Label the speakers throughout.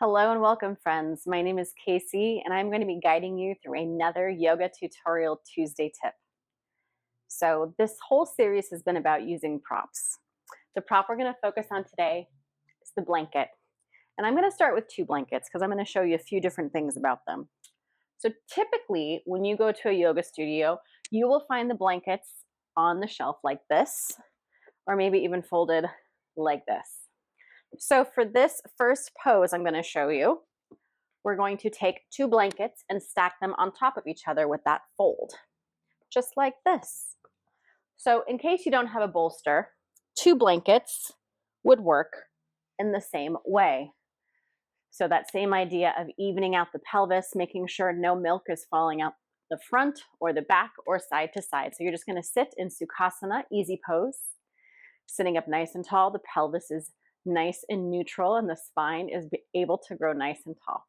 Speaker 1: Hello and welcome, friends. My name is Casey, and I'm going to be guiding you through another Yoga Tutorial Tuesday tip. So, this whole series has been about using props. The prop we're going to focus on today is the blanket. And I'm going to start with two blankets because I'm going to show you a few different things about them. So, typically, when you go to a yoga studio, you will find the blankets on the shelf like this, or maybe even folded like this. So, for this first pose I'm going to show you, we're going to take two blankets and stack them on top of each other with that fold, just like this. So in case you don't have a bolster, two blankets would work in the same way. So that same idea of evening out the pelvis, making sure no milk is falling out the front or the back or side to side. So you're just going to sit in Sukhasana, easy pose, sitting up nice and tall. The pelvis is nice and neutral and the spine is able to grow nice and tall.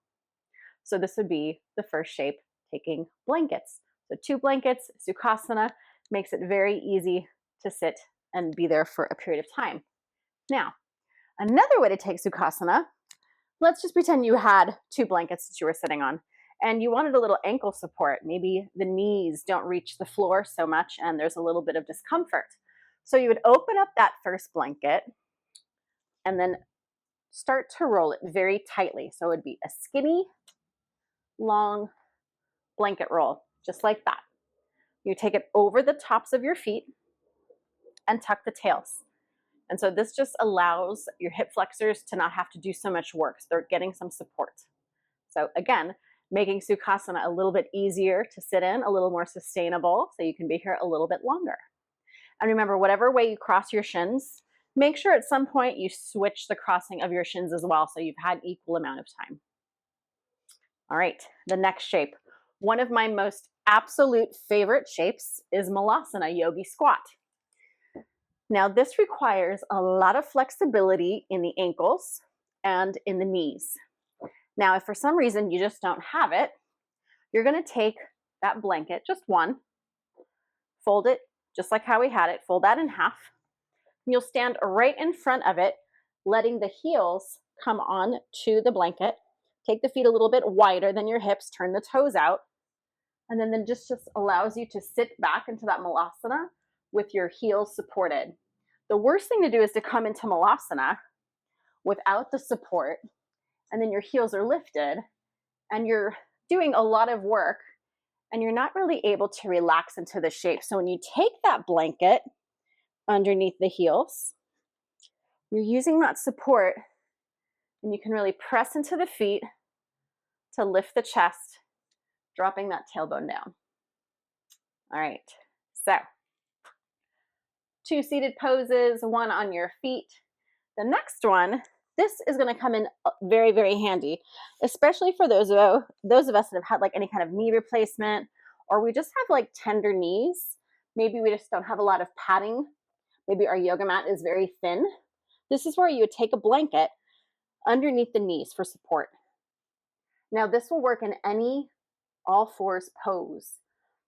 Speaker 1: So this would be the first shape, taking blankets. So two blankets, Sukhasana, makes it very easy to sit and be there for a period of time. Now, another way to take Sukhasana, let's just pretend you had two blankets that you were sitting on and you wanted a little ankle support. Maybe the knees don't reach the floor so much and there's a little bit of discomfort. So you would open up that first blanket and then start to roll it very tightly. So it would be a skinny, long blanket roll, just like that. You take it over the tops of your feet and tuck the tails. And so this just allows your hip flexors to not have to do so much work. So they're getting some support. So again, making Sukhasana a little bit easier to sit in, a little more sustainable, so you can be here a little bit longer. And remember, whatever way you cross your shins, make sure at some point you switch the crossing of your shins as well, so you've had equal amount of time. All right, the next shape. One of my most absolute favorite shapes is Malasana, Yogi Squat. Now, this requires a lot of flexibility in the ankles and in the knees. Now, if for some reason you just don't have it, you're going to take that blanket, just one, fold it just like how we had it, fold that in half. You'll stand right in front of it, letting the heels come on to the blanket. Take the feet a little bit wider than your hips, turn the toes out, and then just allows you to sit back into that Malasana with your heels supported. The worst thing to do is to come into Malasana without the support, and then your heels are lifted, and you're doing a lot of work, and you're not really able to relax into the shape. So when you take that blanket underneath the heels, you're using that support, and you can really press into the feet to lift the chest, dropping that tailbone down. All right, so two seated poses, one on your feet. The next one, this is going to come in very, very handy, especially for those of us that have had like any kind of knee replacement, or we just have like tender knees. Maybe we just don't have a lot of padding. Maybe our yoga mat is very thin. This is where you would take a blanket underneath the knees for support. Now, this will work in any all fours pose.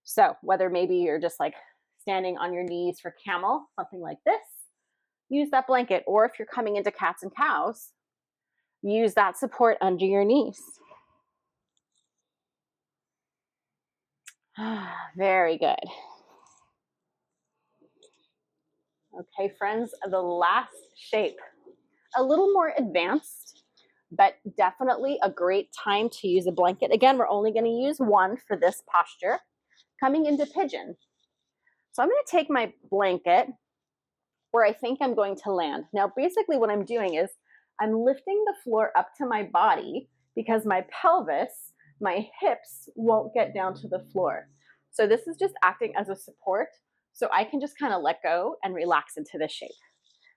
Speaker 1: So whether maybe you're just like standing on your knees for camel, something like this, use that blanket. Or if you're coming into cats and cows, use that support under your knees. Very good. Okay, friends, the last shape, a little more advanced, but definitely a great time to use a blanket. Again, we're only going to use one for this posture. Coming into pigeon. So I'm going to take my blanket where I think I'm going to land. Now, basically what I'm doing is I'm lifting the floor up to my body because my pelvis, my hips won't get down to the floor. So this is just acting as a support so I can just kind of let go and relax into this shape.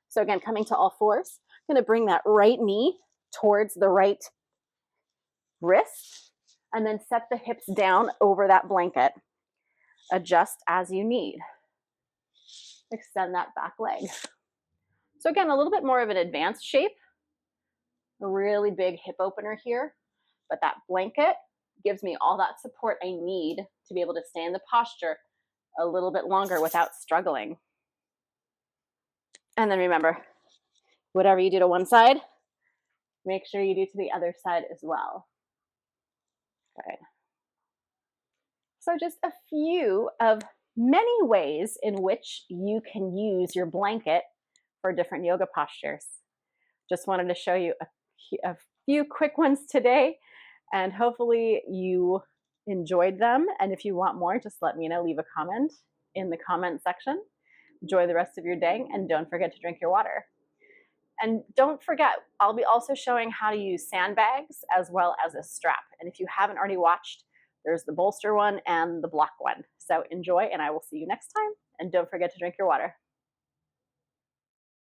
Speaker 1: So again, coming to all fours, I'm going to bring that right knee towards the right wrist and then set the hips down over that blanket. Adjust as you need. Extend that back leg. So again, a little bit more of an advanced shape, a really big hip opener here, but that blanket gives me all that support I need to be able to stay in the posture a little bit longer without struggling. And then remember, whatever you do to one side, Make sure you do to the other side as well. Good. So just a few of many ways in which you can use your blanket for different yoga postures. Just wanted to show you a few quick ones today, and hopefully you enjoyed them. And if you want more, just let me know. Leave a comment in the comment section. Enjoy the rest of your day, and don't forget to drink your water. And don't forget, I'll be also showing how to use sandbags as well as a strap. And if you haven't already watched, there's the bolster one and the block one. So enjoy, and I will see you next time. And don't forget to drink your water.